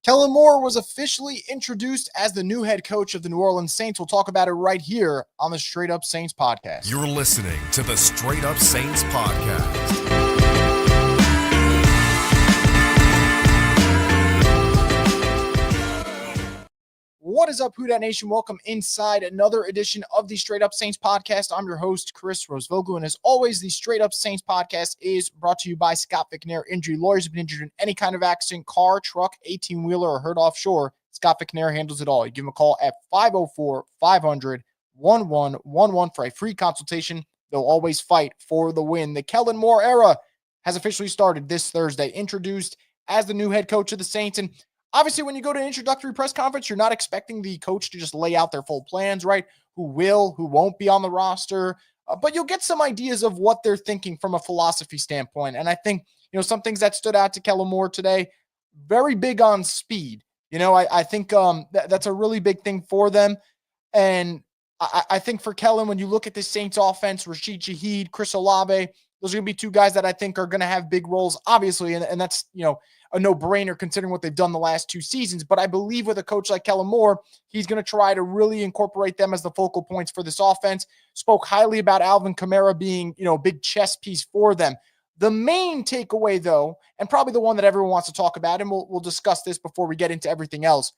Kellen Moore was officially introduced as the new head coach of the New Orleans Saints. We'll talk about it right here on the Straight Up Saints podcast. You're listening to the Straight Up Saints podcast. What is up, Who Dat Nation? Welcome inside another edition of the Straight Up Saints podcast. I'm your host, Chris Rosevoglu, and as always, the Straight Up Saints podcast is brought to you by Scott Vicknair Injury Lawyers. Have been injured in any kind of accident, car, truck, 18-wheeler, or hurt offshore, Scott Vicknair handles it all. You give him a call at 504-500-1111 for a free consultation. They'll always fight for the win. The Kellen Moore era has officially started this Thursday, introduced as the new head coach of the Saints. And obviously, when you go to an introductory press conference, you're not expecting the coach to just lay out their full plans, right? Who will, who won't be on the roster. But you'll get some ideas of what they're thinking from a philosophy standpoint. And I think, some things that stood out to Kellen Moore today, very big on speed. I think that's a really big thing for them. And I think for Kellen, when you look at the Saints offense, Rashid Shaheed, Chris Olave, those are going to be two guys that I think are going to have big roles, obviously. And that's, a no-brainer considering what they've done the last two seasons. But I believe with a coach like Kellen Moore, he's going to try to really incorporate them as the focal points for this offense. Spoke highly about Alvin Kamara being, a big chess piece for them. The main takeaway, though, and probably the one that everyone wants to talk about, and we'll discuss this before we get into everything else,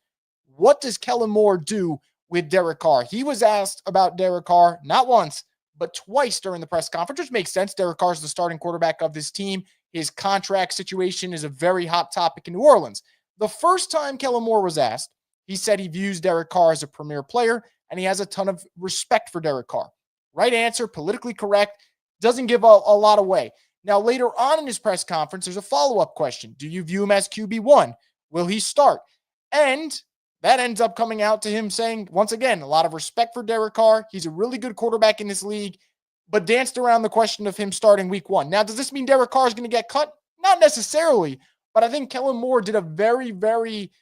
what does Kellen Moore do with Derek Carr? He was asked about Derek Carr not once, but twice during the press conference, which makes sense. Derek Carr is the starting quarterback of this team. His contract situation is a very hot topic in New Orleans. The first time Kellen Moore was asked, he said he views Derek Carr as a premier player, and he has a ton of respect for Derek Carr. Right answer, politically correct, doesn't give a lot away. Now, later on in his press conference, there's a follow-up question. Do you view him as QB1? Will he start? And that ends up coming out to him saying, once again, a lot of respect for Derek Carr. He's a really good quarterback in this league, but danced around the question of him starting week one. Now, does this mean Derek Carr is going to get cut? Not necessarily, but I think Kellen Moore did a very, very,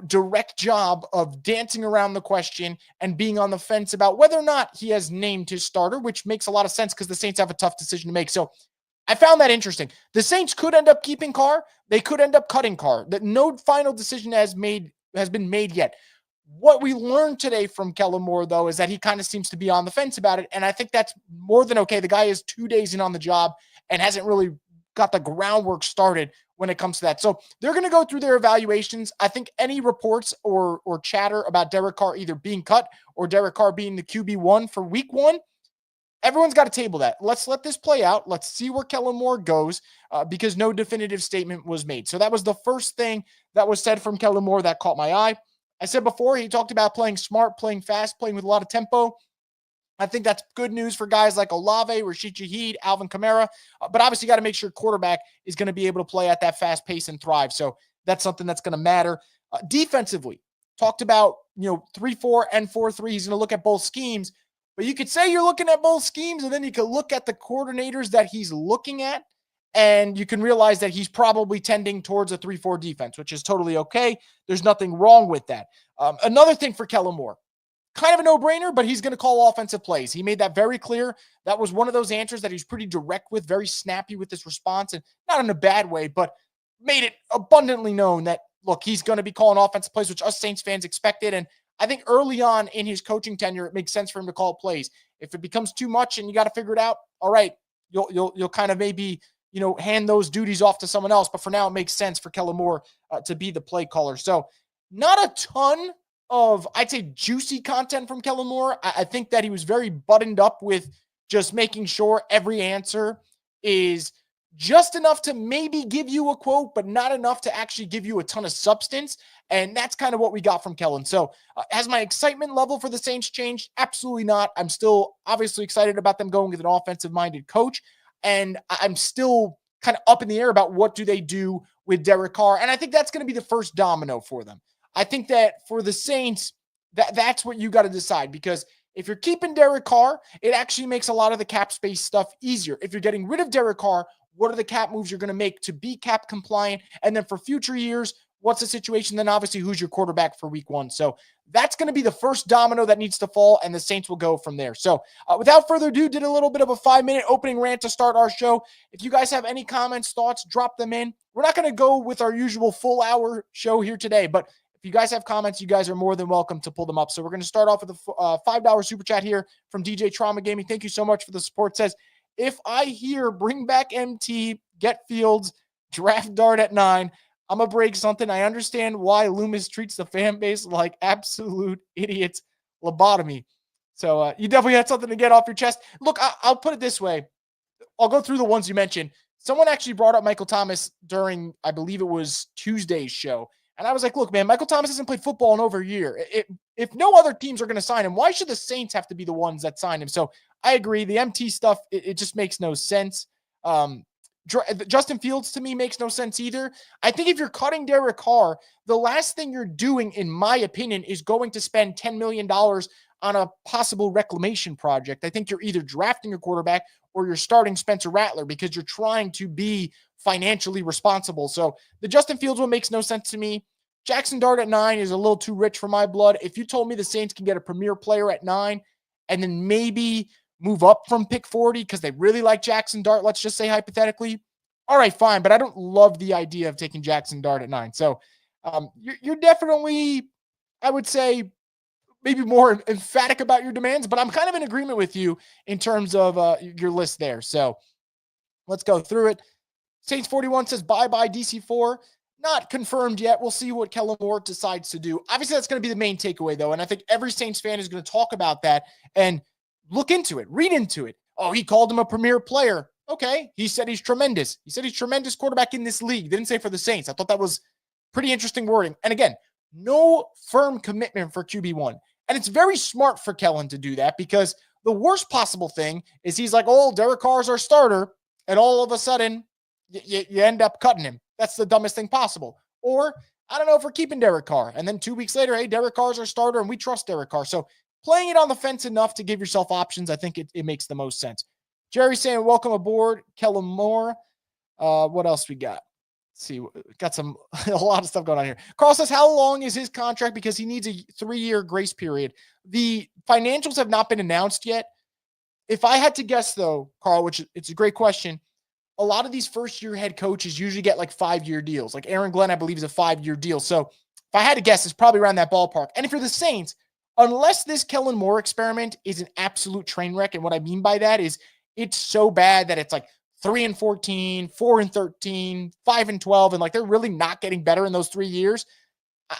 direct job of dancing around the question and being on the fence about whether or not he has named his starter, which makes a lot of sense because the Saints have a tough decision to make. So I found that interesting. The Saints could end up keeping Carr. They could end up cutting Carr. That no final decision has been made yet. What we learned today from Kellen Moore, though, is that he kind of seems to be on the fence about it, and I think that's more than okay. The guy is 2 days in on the job and hasn't really got the groundwork started when it comes to that. So they're going to go through their evaluations. I think any reports or chatter about Derek Carr either being cut or Derek Carr being the QB1 for week one, everyone's got to table that. Let's let this play out. Let's see where Kellen Moore goes because no definitive statement was made. So that was the first thing that was said from Kellen Moore that caught my eye. I said before, he talked about playing smart, playing fast, playing with a lot of tempo. I think that's good news for guys like Olave, Rashid Shaheed, Alvin Kamara. But obviously, you got to make sure quarterback is going to be able to play at that fast pace and thrive. So that's something that's going to matter. Defensively, talked about 3-4 and 4-3. He's going to look at both schemes. But you could say you're looking at both schemes, and then you could look at the coordinators that he's looking at, and you can realize that he's probably tending towards a 3-4 defense, which is totally okay. There's nothing wrong with that. Another thing for Kellen Moore, kind of a no-brainer, but he's going to call offensive plays. He made that very clear. That was one of those answers that he's pretty direct with, very snappy with his response, and not in a bad way, but made it abundantly known that, look, he's going to be calling offensive plays, which us Saints fans expected. And I think early on in his coaching tenure, it makes sense for him to call plays. If it becomes too much and you got to figure it out, all right, you'll kind of maybe hand those duties off to someone else. But for now, it makes sense for Kellen Moore to be the play caller. So not a ton of, I'd say, juicy content from Kellen Moore. I think that he was very buttoned up with just making sure every answer is just enough to maybe give you a quote, but not enough to actually give you a ton of substance. And that's kind of what we got from Kellen. So has my excitement level for the Saints changed? Absolutely not. I'm still obviously excited about them going with an offensive-minded coach. And I'm still kind of up in the air about what do they do with Derek Carr. And I think that's going to be the first domino for them. I think that for the Saints, that's what you got to decide, because if you're keeping Derek Carr, it actually makes a lot of the cap space stuff easier. If you're getting rid of Derek Carr, what are the cap moves you're going to make to be cap compliant? And then for future years, What's the situation? Then obviously who's your quarterback for week 1? So that's going to be the first domino that needs to fall, and the Saints will go from there. So without further ado, did a little bit of a 5-minute opening rant to start our show. If you guys have any comments, thoughts, drop them in. We're not going to go with our usual full hour show here today, but if you guys have comments, you guys are more than welcome to pull them up. So we're going to start off with a $5 super chat here from DJ Trauma Gaming. Thank you so much for the support. It says, if I hear bring back MT, get Fields, draft Dart at 9, I'm going to break something. I understand why Loomis treats the fan base like absolute idiots. Lobotomy. So you definitely had something to get off your chest. Look, I'll put it this way. I'll go through the ones you mentioned. Someone actually brought up Michael Thomas during, I believe it was Tuesday's show. And I was like, look, man, Michael Thomas hasn't played football in over a year. If no other teams are going to sign him, why should the Saints have to be the ones that sign him? So I agree. The MT stuff, it just makes no sense. Justin Fields to me makes no sense either. I think if you're cutting Derek Carr, the last thing you're doing, in my opinion, is going to spend $10 million on a possible reclamation project. I think you're either drafting a quarterback or you're starting Spencer Rattler because you're trying to be financially responsible. So the Justin Fields one makes no sense to me. Jackson Dart at 9 is a little too rich for my blood. If you told me the Saints can get a premier player at 9 and then maybe move up from pick 40 because they really like Jackson Dart, let's just say hypothetically, all right, fine. But I don't love the idea of taking Jackson Dart at 9. So you're definitely, I would say, maybe more emphatic about your demands, but I'm kind of in agreement with you in terms of your list there. So let's go through it. Saints 41 says, bye-bye DC4. Not confirmed yet. We'll see what Kellen Moore decides to do. Obviously, that's going to be the main takeaway, though, and I think every Saints fan is going to talk about that and look into it, read into it. Oh, he called him a premier player. Okay, he said he's tremendous. He said he's tremendous quarterback in this league. Didn't say for the Saints. I thought that was pretty interesting wording. And again, no firm commitment for QB1. And it's very smart for Kellen to do that because the worst possible thing is he's like, oh, Derek Carr's our starter, and all of a sudden you end up cutting him. That's the dumbest thing possible. Or, I don't know if we're keeping Derek Carr. And then 2 weeks later, hey, Derek Carr's our starter, and we trust Derek Carr. So playing it on the fence enough to give yourself options, I think it makes the most sense. Jerry saying, welcome aboard, Kellen Moore. What else we got? Let's see, got a lot of stuff going on here. Carl says, how long is his contract? Because he needs a 3-year grace period. The financials have not been announced yet. If I had to guess, though, Carl, which it's a great question, a lot of these first-year head coaches usually get like 5-year deals. Like Aaron Glenn, I believe, is a 5-year deal. So if I had to guess, it's probably around that ballpark. And if you're the Saints, unless this Kellen Moore experiment is an absolute train wreck, and what I mean by that is it's so bad that it's like 3-14, 4-13, 5-12, and like they're really not getting better in those 3 years.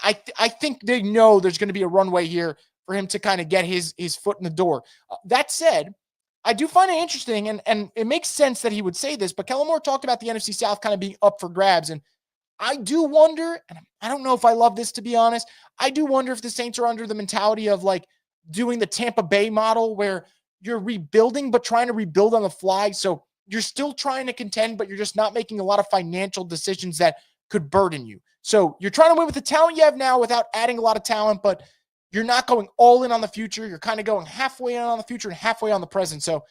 I think they know there's going to be a runway here for him to kind of get his foot in the door. That said, I do find it interesting, and it makes sense that he would say this, but Kellen Moore talked about the NFC South kind of being up for grabs, and I do wonder, and I don't know if I love this, to be honest, I do wonder if the Saints are under the mentality of like doing the Tampa Bay model where you're rebuilding, but trying to rebuild on the fly. So you're still trying to contend, but you're just not making a lot of financial decisions that could burden you. So you're trying to win with the talent you have now without adding a lot of talent, but you're not going all in on the future. You're kind of going halfway in on the future and halfway on the present. So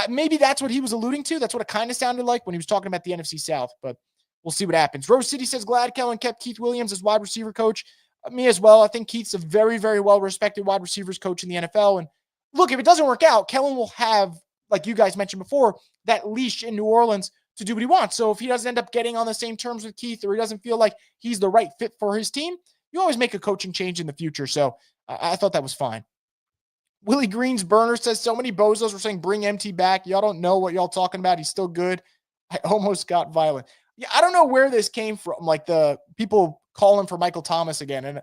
maybe that's what he was alluding to. That's what it kind of sounded like when he was talking about the NFC South, but we'll see what happens. Rose City says, glad Kellen kept Keith Williams as wide receiver coach. Me as well. I think Keith's a very, very well-respected wide receivers coach in the NFL. And look, if it doesn't work out, Kellen will have, like you guys mentioned before, that leash in New Orleans to do what he wants. So if he doesn't end up getting on the same terms with Keith, or he doesn't feel like he's the right fit for his team, you always make a coaching change in the future. So I thought that was fine. Willie Green's burner says, so many bozos were saying bring MT back. Y'all don't know what y'all talking about. He's still good. I almost got violent. Yeah, I don't know where this came from. Like the people calling for Michael Thomas again. And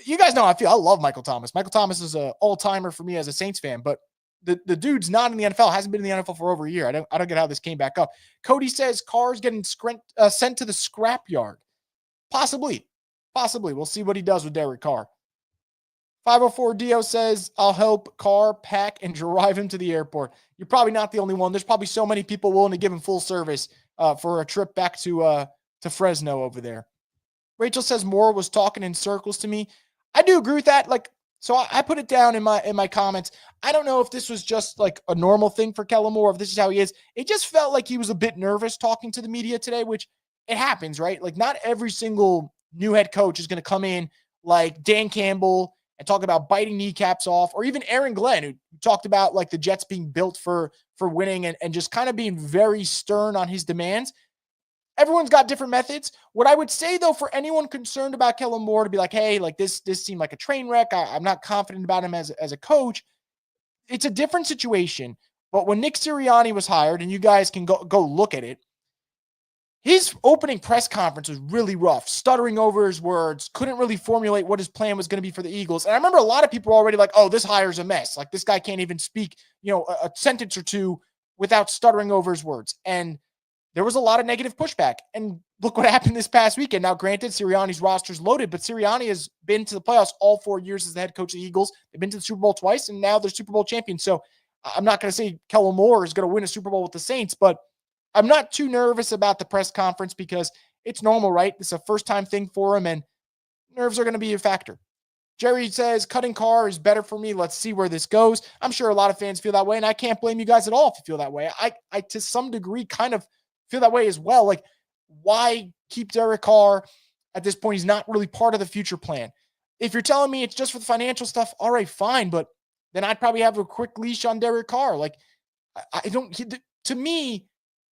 you guys know I love Michael Thomas. Michael Thomas is an all-timer for me as a Saints fan, but the dude's not in the NFL, hasn't been in the NFL for over a year. I don't get how this came back up. Cody says Carr's getting sent to the scrapyard. Possibly. We'll see what he does with Derek Carr. 504 Dio says, I'll help Carr pack and drive him to the airport. You're probably not the only one. There's probably so many people willing to give him full service for a trip back to Fresno over there. Rachel says Moore was talking in circles to me. I do agree with that. Like, so I put it down in my comments. I don't know if this was just like a normal thing for Kellen Moore, if this is how he is. It just felt like he was a bit nervous talking to the media today, which it happens, right? Like not every single new head coach is going to come in like Dan Campbell and talk about biting kneecaps off, or even Aaron Glenn, who talked about like the Jets being built for winning and just kind of being very stern on his demands. Everyone's got different methods. What I would say, though, for anyone concerned about Kellen Moore to be like, hey, like this seemed like a train wreck. I'm not confident about him as a coach. It's a different situation. But when Nick Sirianni was hired, and you guys can go look at it, his opening press conference was really rough, stuttering over his words, couldn't really formulate what his plan was going to be for the Eagles. And I remember a lot of people were already like, oh, this hire's a mess. Like, this guy can't even speak, a sentence or two without stuttering over his words. And there was a lot of negative pushback. And look what happened this past weekend. Now, granted, Sirianni's roster's loaded, but Sirianni has been to the playoffs all 4 years as the head coach of the Eagles. They've been to the Super Bowl twice, and now they're Super Bowl champions. So I'm not going to say Kellen Moore is going to win a Super Bowl with the Saints, but I'm not too nervous about the press conference because it's normal, right? It's a first-time thing for him, and nerves are going to be a factor. Jerry says, cutting Carr is better for me. Let's see where this goes. I'm sure a lot of fans feel that way, and I can't blame you guys at all if you feel that way. I to some degree, kind of feel that way as well. Like, why keep Derek Carr at this point? He's not really part of the future plan. If you're telling me it's just for the financial stuff, all right, fine, but then I'd probably have a quick leash on Derek Carr. Like, to me,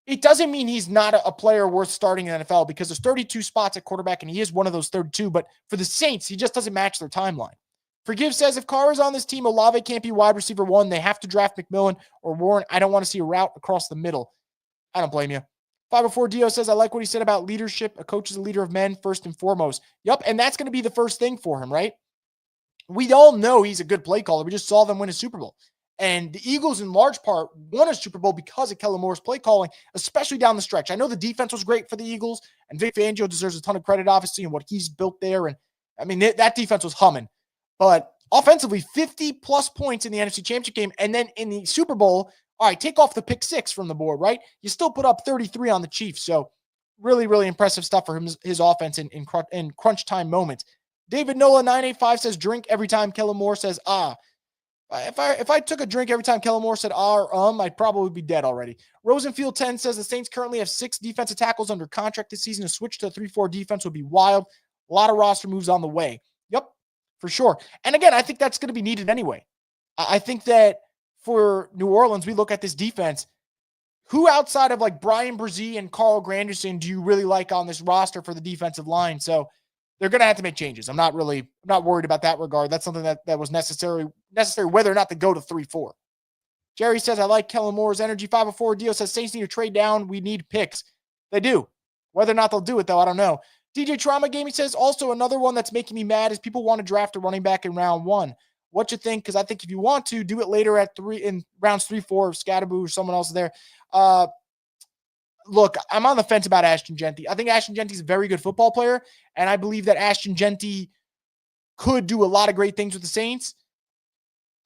it doesn't mean he's not a player worth starting in the NFL, because there's 32 spots at quarterback, and he is one of those 32. But for the Saints, he just doesn't match their timeline. Forgive says, if Carr is on this team, Olave can't be wide receiver 1. They have to draft McMillan or Warren. I don't want to see a route across the middle. I don't blame you. 504 Dio says, I like what he said about leadership. A coach is a leader of men first and foremost. Yep, and that's going to be the first thing for him, right? We all know he's a good play caller. We just saw them win a Super Bowl. And the Eagles, in large part, won a Super Bowl because of Kellen Moore's play calling, especially down the stretch. I know the defense was great for the Eagles, and Vic Fangio deserves a ton of credit, obviously, in what he's built there. And, I mean, that defense was humming. But offensively, 50-plus points in the NFC Championship game. And then in the Super Bowl, all right, take off the pick 6 from the board, right? You still put up 33 on the Chiefs. So really, really impressive stuff for him, his offense in crunch time moments. David Nola 985 says, drink every time Kellen Moore says, ah. If I took a drink every time Kellen Moore said, I'd probably be dead already. Rosenfield 10 says the Saints currently have 6 defensive tackles under contract this season. A switch to a 3-4 defense would be wild. A lot of roster moves on the way. Yep, for sure. And again, I think that's going to be needed anyway. I think that for New Orleans, we look at this defense. Who outside of like Brian Brzee and Carl Granderson do you really like on this roster for the defensive line? So they're going to have to make changes. I'm not worried about that regard. That's something that was necessary whether or not to go to 3-4. Jerry says, I like Kellen Moore's energy. 504 Dio says, Saints need to trade down. We need picks. They do. Whether or not they'll do it, though, I don't know. DJ Trauma Gaming says, also another one that's making me mad is people want to draft a running back in round 1. What you think? Because I think if you want to, do it later in rounds 3, 4, if Scatterboo or someone else is there. Look, I'm on the fence about Ashton Jeanty. I think Ashton Jeanty is a very good football player, and I believe that Ashton Jeanty could do a lot of great things with the Saints.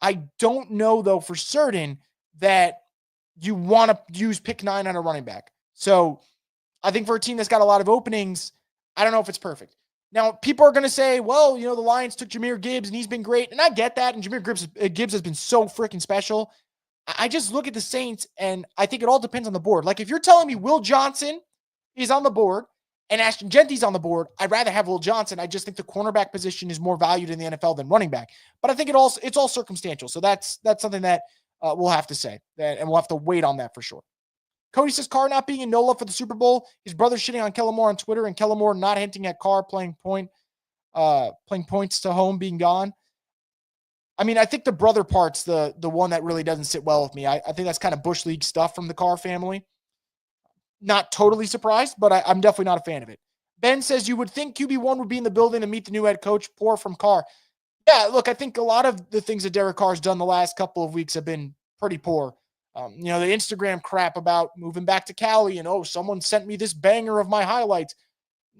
I don't know, though, for certain that you want to use pick 9 on a running back. So I think for a team that's got a lot of openings, I don't know if it's perfect. Now, people are going to say, well, the Lions took Jahmyr Gibbs, and he's been great. And I get that, and Jahmyr Gibbs has been so freaking special. I just look at the Saints, and I think it all depends on the board. Like, if you're telling me Will Johnson is on the board and Ashton Jeanty's on the board, I'd rather have Will Johnson. I just think the cornerback position is more valued in the NFL than running back. But I think it's all circumstantial. So that's something that we'll have to say, and we'll have to wait on that for sure. Cody says, Carr not being in NOLA for the Super Bowl. His brother shitting on Kellen Moore on Twitter, and Kellen Moore not hinting at Carr playing points to home being gone. I mean, I think the brother part's the one that really doesn't sit well with me. I think that's kind of Bush League stuff from the Carr family. Not totally surprised, but I'm definitely not a fan of it. Ben says, you would think QB1 would be in the building to meet the new head coach. Poor from Carr. Yeah, look, I think a lot of the things that Derek Carr's done the last couple of weeks have been pretty poor. The Instagram crap about moving back to Cali and, someone sent me this banger of my highlights.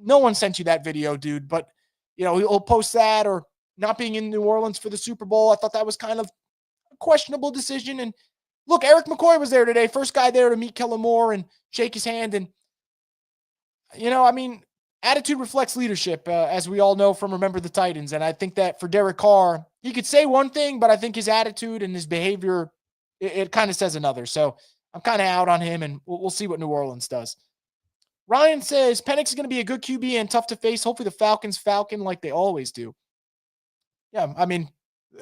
No one sent you that video, dude, but, he'll post that, or not being in New Orleans for the Super Bowl. I thought that was kind of a questionable decision. And look, Eric McCoy was there today. First guy there to meet Kellen Moore and shake his hand. And, attitude reflects leadership, as we all know from Remember the Titans. And I think that for Derek Carr, he could say one thing, but I think his attitude and his behavior, it kind of says another. So I'm kind of out on him, and we'll see what New Orleans does. Ryan says Penix is going to be a good QB and tough to face. Hopefully the Falcons falcon like they always do. Yeah, I mean,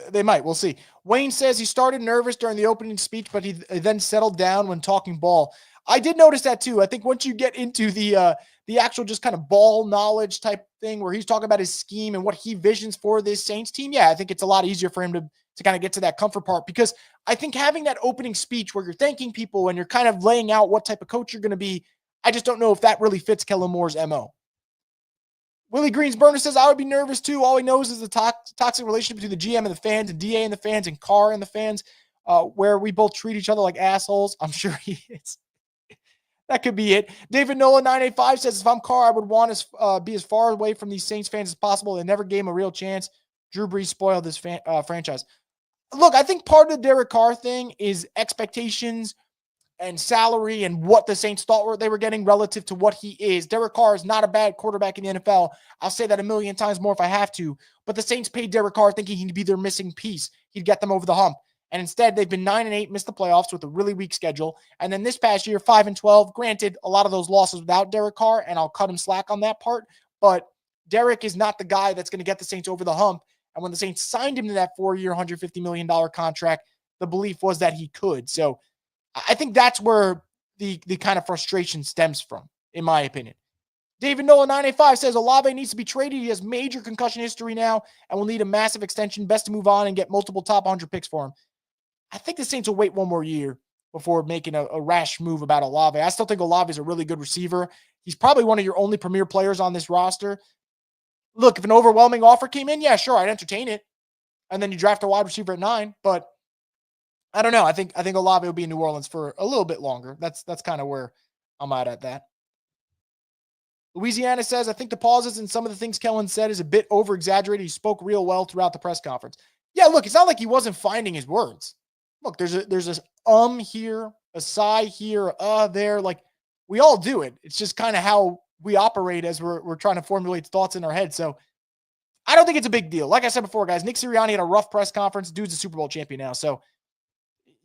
they might. We'll see. Wayne says he started nervous during the opening speech, but he then settled down when talking ball. I did notice that too. I think once you get into the actual just kind of ball knowledge type thing where he's talking about his scheme and what he visions for this Saints team, yeah, I think it's a lot easier for him to kind of get to that comfort part, because I think having that opening speech where you're thanking people and you're kind of laying out what type of coach you're going to be, I just don't know if that really fits Kellen Moore's MO. Willie Greensburner says, I would be nervous too. All he knows is the toxic relationship between the GM and the fans, and DA and the fans, and Carr and the fans, where we both treat each other like assholes. I'm sure he is. That could be it. David Nola 985 says, if I'm Carr, I would want to be as far away from these Saints fans as possible. They never gave him a real chance. Drew Brees spoiled this franchise. Look, I think part of the Derek Carr thing is expectations and salary and what the Saints thought they were getting relative to what he is. Derek Carr is not a bad quarterback in the NFL. I'll say that a million times more if I have to. But the Saints paid Derek Carr thinking he'd be their missing piece. He'd get them over the hump. And instead, they've been 9-8, missed the playoffs with a really weak schedule. And then this past year, 5-12. Granted, a lot of those losses without Derek Carr, and I'll cut him slack on that part. But Derek is not the guy that's going to get the Saints over the hump. And when the Saints signed him to that 4-year, $150 million contract, the belief was that he could. So I think that's where the kind of frustration stems from, in my opinion. David Nola 985 says Olave needs to be traded. He has major concussion history now and will need a massive extension. Best to move on and get multiple top 100 picks for him. I think the Saints will wait one more year before making a rash move about Olave. I still think Olave is a really good receiver. He's probably one of your only premier players on this roster. Look, if an overwhelming offer came in, yeah, sure, I'd entertain it. And then you draft a wide receiver at 9, but I don't know. I think Olave will be in New Orleans for a little bit longer. That's kind of where I'm at that. Louisiana says, I think the pauses and some of the things Kellen said is a bit over-exaggerated. He spoke real well throughout the press conference. Yeah, look, it's not like he wasn't finding his words. Look, there's a here, a sigh here, there. Like, we all do it. It's just kind of how we operate as we're trying to formulate thoughts in our head. So I don't think it's a big deal. Like I said before, guys, Nick Sirianni had a rough press conference. Dude's a Super Bowl champion now. So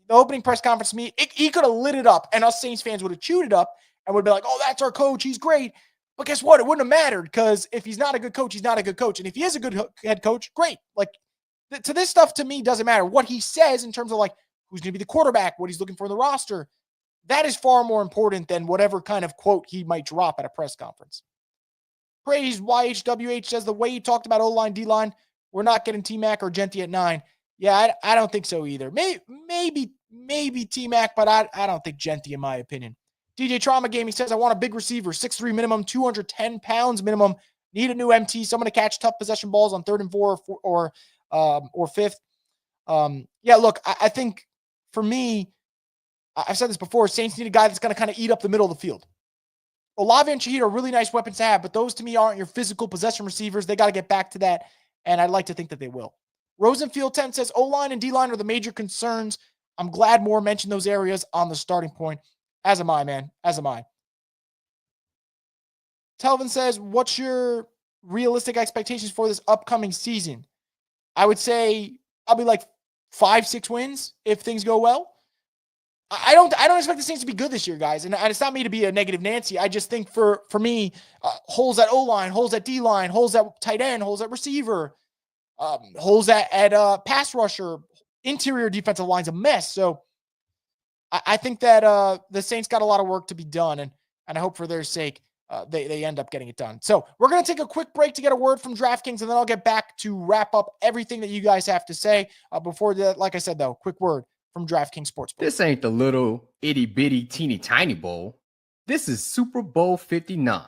the opening press conference to me, he could have lit it up, and us Saints fans would have chewed it up and would be like, oh, that's our coach. He's great. But guess what? It wouldn't have mattered, because if he's not a good coach, he's not a good coach. And if he is a good head coach, great. Like, to this stuff, to me, doesn't matter. What he says in terms of, like, who's going to be the quarterback, what he's looking for in the roster, that is far more important than whatever kind of quote he might drop at a press conference. Praise YHWH says, the way you talked about O-line, D-line, we're not getting T-Mac or Genty at 9. Yeah, I don't think so either. Maybe T-Mac, but I don't think Genty, in my opinion. DJ Trauma Gaming says, I want a big receiver, 6'3 minimum, 210 pounds minimum. Need a new MT, someone to catch tough possession balls on 3rd and 4 or 5th. Yeah, look, I think for me, I've said this before, Saints need a guy that's going to kind of eat up the middle of the field. Olave and Shaheed are really nice weapons to have, but those to me aren't your physical possession receivers. They got to get back to that, and I'd like to think that they will. Rosenfield 10 says, O-line and D-line are the major concerns. I'm glad Moore mentioned those areas on the starting point. As am I, man. As am I. Telvin says, what's your realistic expectations for this upcoming season? I would say probably like 5-6 wins if things go well. I don't expect the Saints to be good this year, guys. And it's not me to be a negative Nancy. I just think for me, holes at O-line, holes at D-line, holes at tight end, holes at receiver, holes at pass rusher, interior defensive line's a mess. So I think that the Saints got a lot of work to be done, and I hope for their sake they end up getting it done. So we're going to take a quick break to get a word from DraftKings, and then I'll get back to wrap up everything that you guys have to say. Before that, like I said, though, quick word from DraftKings Sportsbook. This ain't the little itty-bitty teeny-tiny bowl. This is Super Bowl 59.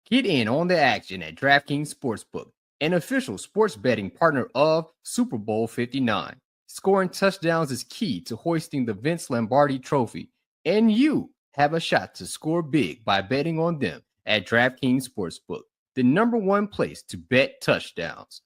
Get in on the action at DraftKings Sportsbook, an official sports betting partner of Super Bowl 59. Scoring touchdowns is key to hoisting the Vince Lombardi Trophy, and you have a shot to score big by betting on them at DraftKings Sportsbook, the #1 place to bet touchdowns.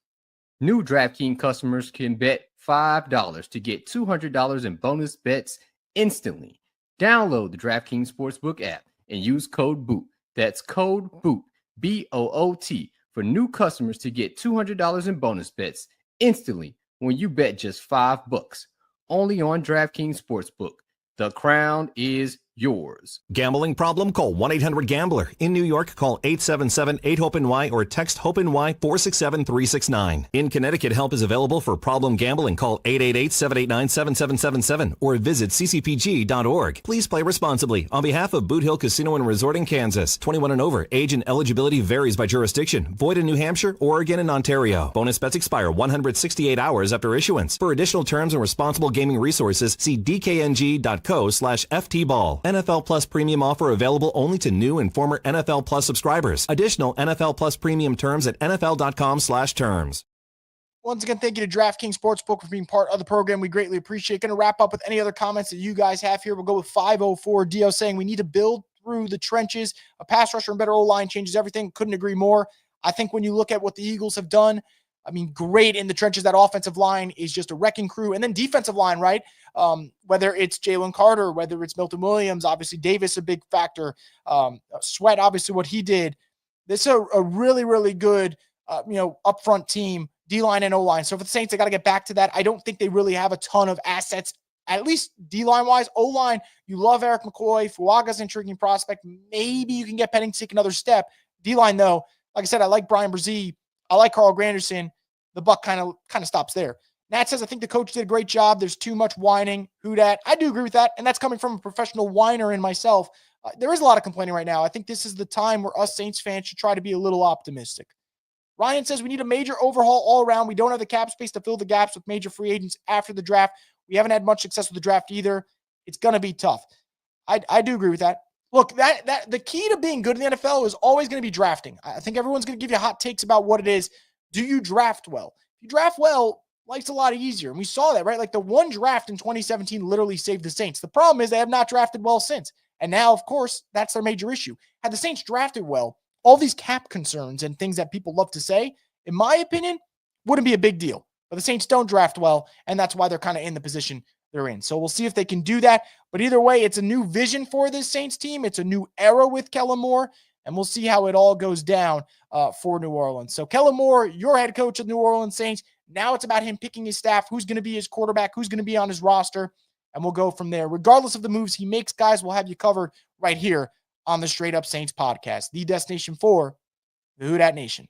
New DraftKings customers can bet $5 to get $200 in bonus bets instantly. Download the DraftKings Sportsbook app and use code BOOT. That's code BOOT, B-O-O-T, for new customers to get $200 in bonus bets instantly when you bet just $5. Only on DraftKings Sportsbook. The crown is yours. Gambling problem? Call 1-800-GAMBLER. In New York, call 877-8-HOPE-NY or text HOPE-NY 467-369. In Connecticut, help is available for problem gambling. Call 888-789-7777 or visit ccpg.org. Please play responsibly. On behalf of Boot Hill Casino and Resort in Kansas, 21 and over. Age and eligibility varies by jurisdiction. Void in New Hampshire, Oregon, and Ontario. Bonus bets expire 168 hours after issuance. For additional terms and responsible gaming resources, see dkng.co/ftball. NFL Plus premium offer available only to new and former NFL Plus subscribers. Additional NFL Plus premium terms at nfl.com/terms. Once again, thank you to DraftKings Sportsbook for being part of the program. We greatly appreciate it. Going to wrap up with any other comments that you guys have here. We'll go with 504 Dio saying we need to build through the trenches. A pass rusher and better O-line changes everything. Couldn't agree more. I think when you look at what the Eagles have done, I mean, great in the trenches. That offensive line is just a wrecking crew. And then defensive line, right? Whether it's Jalen Carter, whether it's Milton Williams, obviously Davis, a big factor. Sweat, obviously what he did. This is a really, really good, upfront team, D-line and O-line. So for the Saints, they got to get back to that. I don't think they really have a ton of assets, at least D-line wise. O-line, you love Eric McCoy. Fuaga's an intriguing prospect. Maybe you can get Penning to take another step. D-line, though, like I said, I like Brian Brzee. I like Carl Granderson. The buck kind of stops there. Nat says, I think the coach did a great job. There's too much whining. Who dat? I do agree with that. And that's coming from a professional whiner in myself. There is a lot of complaining right now. I think this is the time where us Saints fans should try to be a little optimistic. Ryan says we need a major overhaul all around. We don't have the cap space to fill the gaps with major free agents after the draft. We haven't had much success with the draft either. It's going to be tough. I do agree with that. Look, that the key to being good in the NFL is always going to be drafting. I think everyone's going to give you hot takes about what it is. Do you draft well? If you draft well, life's a lot easier. And we saw that, right? Like the one draft in 2017 literally saved the Saints. The problem is they have not drafted well since. And now, of course, that's their major issue. Had the Saints drafted well, all these cap concerns and things that people love to say, in my opinion, wouldn't be a big deal. But the Saints don't draft well, and that's why they're kind of in the position they're in. So we'll see if they can do that. But either way, it's a new vision for this Saints team. It's a new era with Kellen Moore, and we'll see how it all goes down for New Orleans. So Kellen Moore, your head coach of New Orleans Saints. Now it's about him picking his staff, who's going to be his quarterback, who's going to be on his roster, and we'll go from there. Regardless of the moves he makes, guys, we'll have you covered right here on the Straight Up Saints podcast, the destination for the Who Dat Nation.